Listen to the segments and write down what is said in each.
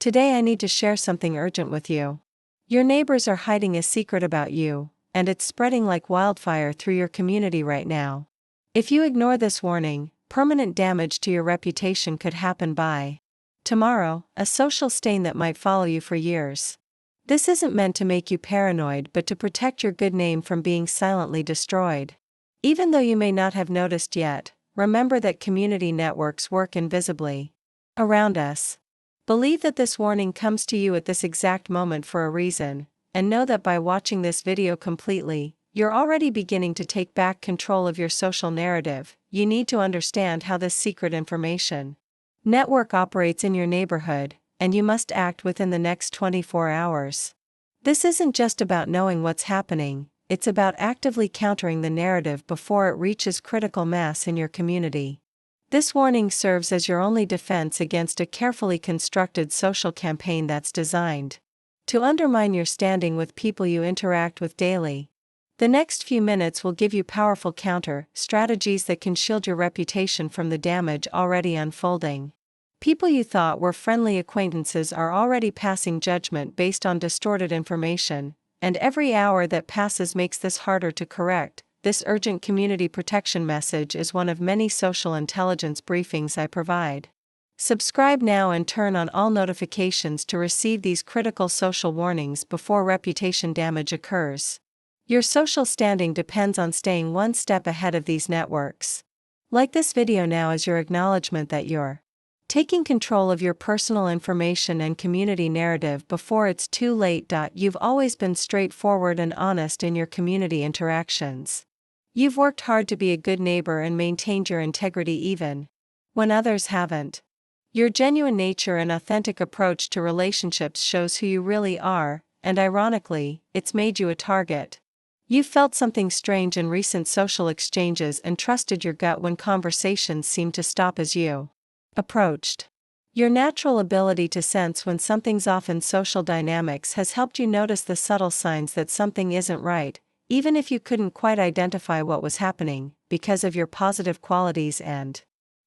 Today I need to share something urgent with you. Your neighbors are hiding a secret about you, and it's spreading like wildfire through your community right now. If you ignore this warning, permanent damage to your reputation could happen by tomorrow, a social stain that might follow you for years. This isn't meant to make you paranoid but to protect your good name from being silently destroyed. Even though you may not have noticed yet, remember that community networks work invisibly around us. Believe that this warning comes to you at this exact moment for a reason, and know that by watching this video completely, you're already beginning to take back control of your social narrative. You need to understand how this secret information network operates in your neighborhood, and you must act within the next 24 hours. This isn't just about knowing what's happening, it's about actively countering the narrative before it reaches critical mass in your community. This warning serves as your only defense against a carefully constructed social campaign that's designed to undermine your standing with people you interact with daily. The next few minutes will give you powerful counter strategies that can shield your reputation from the damage already unfolding. People you thought were friendly acquaintances are already passing judgment based on distorted information, and every hour that passes makes this harder to correct. This urgent community protection message is one of many social intelligence briefings I provide. Subscribe now and turn on all notifications to receive these critical social warnings before reputation damage occurs. Your social standing depends on staying one step ahead of these networks. Like this video now as your acknowledgement that you're taking control of your personal information and community narrative before it's too late. You've always been straightforward and honest in your community interactions. You've worked hard to be a good neighbor and maintained your integrity even when others haven't. Your genuine nature and authentic approach to relationships shows who you really are, and ironically, it's made you a target. You've felt something strange in recent social exchanges and trusted your gut when conversations seemed to stop as you approached. Your natural ability to sense when something's off in social dynamics has helped you notice the subtle signs that something isn't right, even if you couldn't quite identify what was happening. Because of your positive qualities and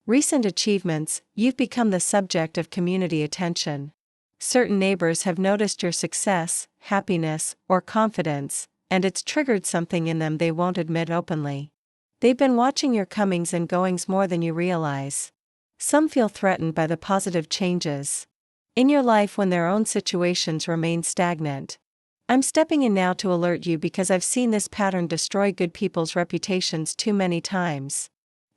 recent achievements, you've become the subject of community attention. Certain neighbors have noticed your success, happiness, or confidence, and it's triggered something in them they won't admit openly. They've been watching your comings and goings more than you realize. Some feel threatened by the positive changes in your life when their own situations remain stagnant. I'm stepping in now to alert you because I've seen this pattern destroy good people's reputations too many times.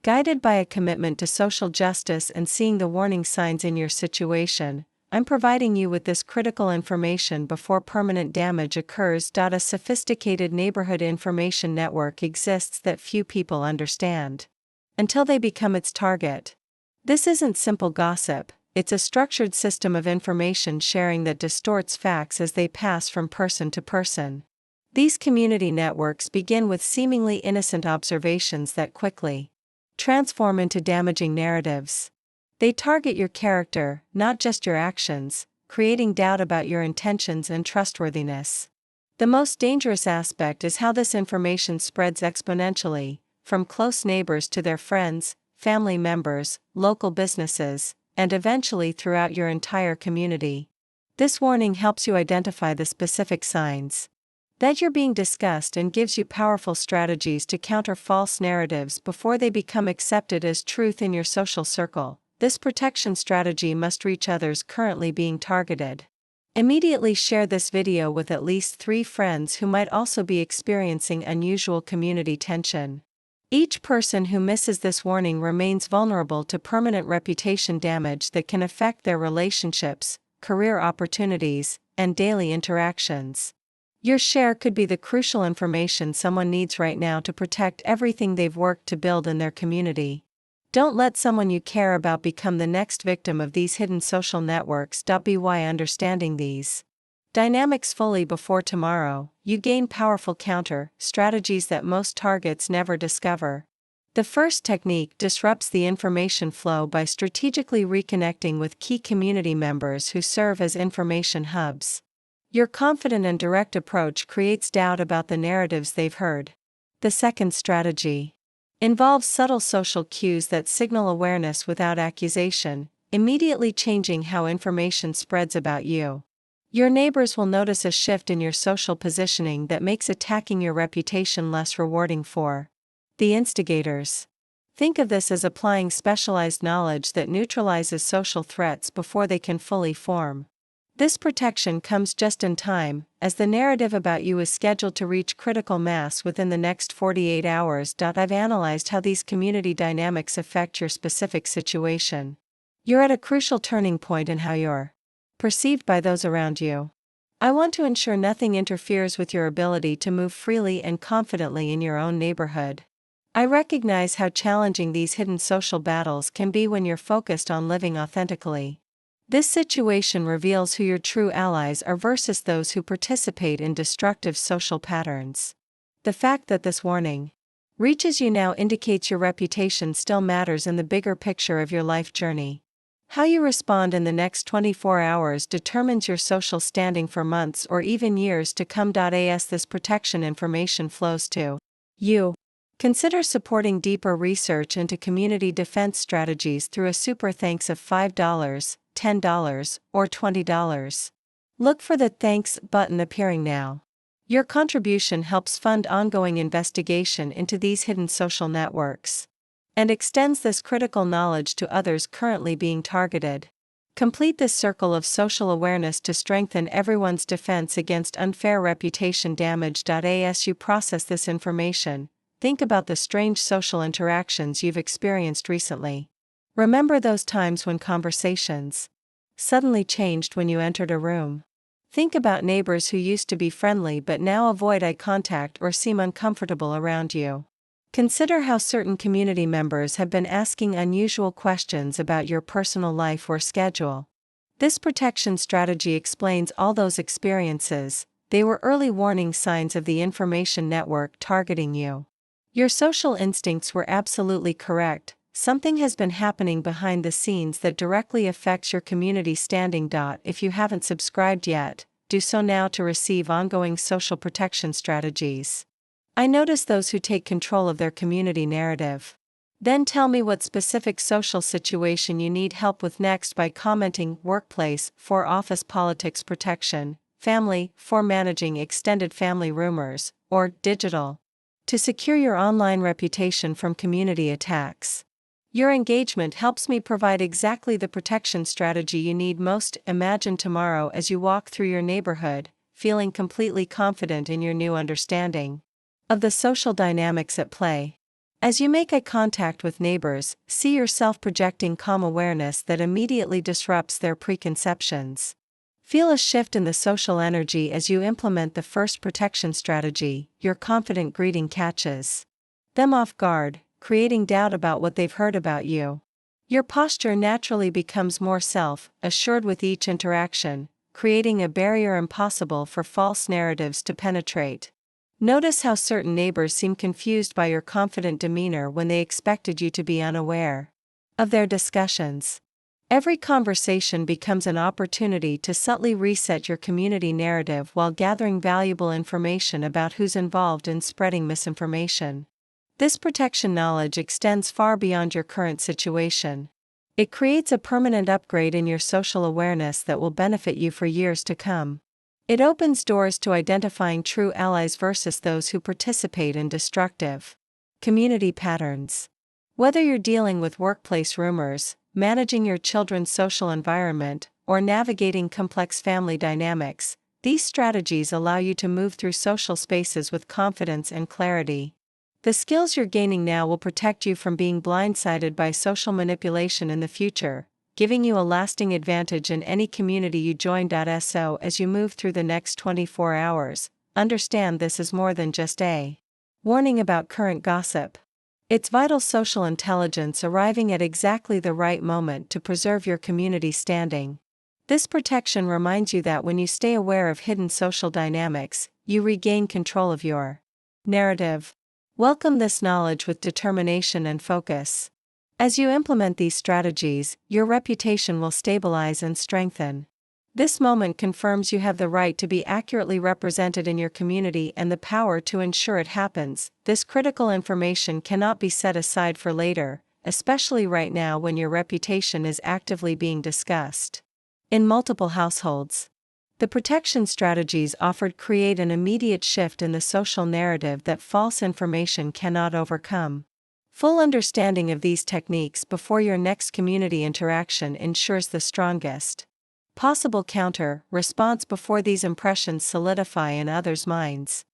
Guided by a commitment to social justice and seeing the warning signs in your situation, I'm providing you with this critical information before permanent damage occurs. A sophisticated neighborhood information network exists that few people understand until they become its target. This isn't simple gossip. It's a structured system of information sharing that distorts facts as they pass from person to person. These community networks begin with seemingly innocent observations that quickly transform into damaging narratives. They target your character, not just your actions, creating doubt about your intentions and trustworthiness. The most dangerous aspect is how this information spreads exponentially, from close neighbors to their friends, family members, local businesses, and eventually throughout your entire community. This warning helps you identify the specific signs that you're being discussed and gives you powerful strategies to counter false narratives before they become accepted as truth in your social circle. This protection strategy must reach others currently being targeted. Immediately share this video with at least 3 friends who might also be experiencing unusual community tension. Each person who misses this warning remains vulnerable to permanent reputation damage that can affect their relationships, career opportunities, and daily interactions. Your share could be the crucial information someone needs right now to protect everything they've worked to build in their community. Don't let someone you care about become the next victim of these hidden social networks. By understanding these dynamics fully before tomorrow, you gain powerful counter strategies that most targets never discover. The first technique disrupts the information flow by strategically reconnecting with key community members who serve as information hubs. Your confident and direct approach creates doubt about the narratives they've heard. The second strategy involves subtle social cues that signal awareness without accusation. immediately changing how information spreads about you. Your neighbors will notice a shift in your social positioning that makes attacking your reputation less rewarding for the instigators. Think of this as applying specialized knowledge that neutralizes social threats before they can fully form. This protection comes just in time, as the narrative about you is scheduled to reach critical mass within the next 48 hours. I've analyzed how these community dynamics affect your specific situation. You're at a crucial turning point in how you're perceived by those around you. I want to ensure nothing interferes with your ability to move freely and confidently in your own neighborhood. I recognize how challenging these hidden social battles can be when you're focused on living authentically. This situation reveals who your true allies are versus those who participate in destructive social patterns. The fact that this warning reaches you now indicates your reputation still matters in the bigger picture of your life journey. How you respond in the next 24 hours determines your social standing for months or even years to come. As this protection information flows to you, consider supporting deeper research into community defense strategies through a super thanks of $5, $10, or $20. Look for the Thanks button appearing now. Your contribution helps fund ongoing investigation into these hidden social networks and extends this critical knowledge to others currently being targeted. Complete this circle of social awareness to strengthen everyone's defense against unfair reputation damage. As you process this information, think about the strange social interactions you've experienced recently. Remember those times when conversations suddenly changed when you entered a room. Think about neighbors who used to be friendly but now avoid eye contact or seem uncomfortable around you. Consider how certain community members have been asking unusual questions about your personal life or schedule. This protection strategy explains all those experiences. They were early warning signs of the information network targeting you. Your social instincts were absolutely correct. Something has been happening behind the scenes that directly affects your community standing. If you haven't subscribed yet, do so now to receive ongoing social protection strategies. I notice those who take control of their community narrative. Then tell me what specific social situation you need help with next by commenting workplace for office politics protection, family for managing extended family rumors, or digital to secure your online reputation from community attacks. Your engagement helps me provide exactly the protection strategy you need most. Imagine tomorrow as you walk through your neighborhood, feeling completely confident in your new understanding of the social dynamics at play. As you make eye contact with neighbors, see yourself projecting calm awareness that immediately disrupts their preconceptions. Feel a shift in the social energy as you implement the first protection strategy. Your confident greeting catches them off guard, creating doubt about what they've heard about you. Your posture naturally becomes more self-assured with each interaction, creating a barrier impossible for false narratives to penetrate. Notice how certain neighbors seem confused by your confident demeanor when they expected you to be unaware of their discussions. Every conversation becomes an opportunity to subtly reset your community narrative while gathering valuable information about who's involved in spreading misinformation. This protection knowledge extends far beyond your current situation. It creates a permanent upgrade in your social awareness that will benefit you for years to come. It opens doors to identifying true allies versus those who participate in destructive community patterns. Whether you're dealing with workplace rumors, managing your children's social environment, or navigating complex family dynamics, these strategies allow you to move through social spaces with confidence and clarity. The skills you're gaining now will protect you from being blindsided by social manipulation in the future, giving you a lasting advantage in any community you join. So as you move through the next 24 hours, understand this is more than just a warning about current gossip. It's vital social intelligence arriving at exactly the right moment to preserve your community standing. This protection reminds you that when you stay aware of hidden social dynamics, you regain control of your narrative. Welcome this knowledge with determination and focus. As you implement these strategies, your reputation will stabilize and strengthen. This moment confirms you have the right to be accurately represented in your community and the power to ensure it happens. This critical information cannot be set aside for later, especially right now when your reputation is actively being discussed in multiple households. The protection strategies offered create an immediate shift in the social narrative that false information cannot overcome. Full understanding of these techniques before your next community interaction ensures the strongest possible counter response before these impressions solidify in others' minds.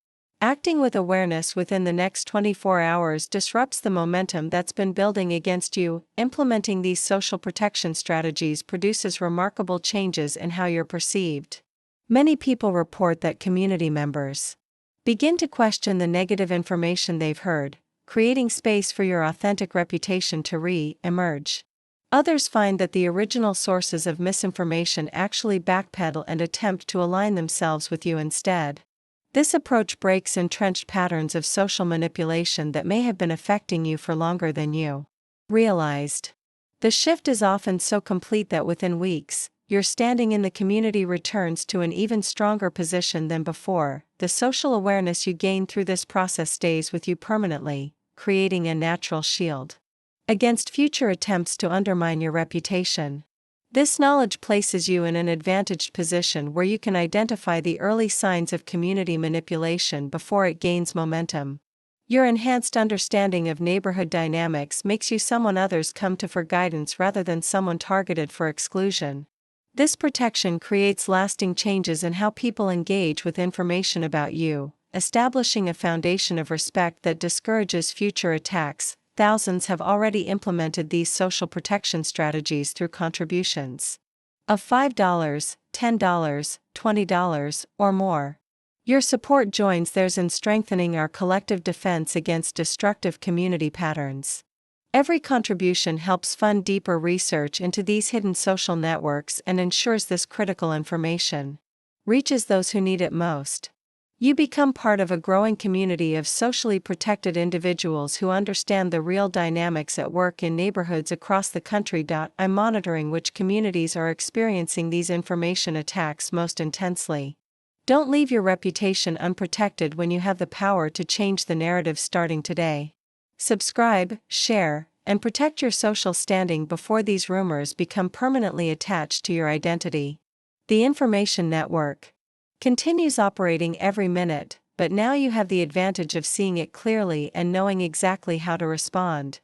Acting with awareness within the next 24 hours disrupts the momentum that's been building against you. Implementing these social protection strategies produces remarkable changes in how you're perceived. Many people report that community members begin to question the negative information they've heard, creating space for your authentic reputation to re-emerge. Others find that the original sources of misinformation actually backpedal and attempt to align themselves with you instead. This approach breaks entrenched patterns of social manipulation that may have been affecting you for longer than you realized. The shift is often so complete that within weeks, your standing in the community returns to an even stronger position than before. The social awareness you gain through this process stays with you permanently, creating a natural shield against future attempts to undermine your reputation. This knowledge places you in an advantaged position where you can identify the early signs of community manipulation before it gains momentum. Your enhanced understanding of neighborhood dynamics makes you someone others come to for guidance rather than someone targeted for exclusion. This protection creates lasting changes in how people engage with information about you, establishing a foundation of respect that discourages future attacks. Thousands have already implemented these social protection strategies through contributions of $5, $10, $20, or more. Your support joins theirs in strengthening our collective defense against destructive community patterns. Every contribution helps fund deeper research into these hidden social networks and ensures this critical information reaches those who need it most. You become part of a growing community of socially protected individuals who understand the real dynamics at work in neighborhoods across the country. I'm monitoring which communities are experiencing these information attacks most intensely. Don't leave your reputation unprotected when you have the power to change the narrative starting today. Subscribe, share, and protect your social standing before these rumors become permanently attached to your identity. The information network continues operating every minute, but now you have the advantage of seeing it clearly and knowing exactly how to respond.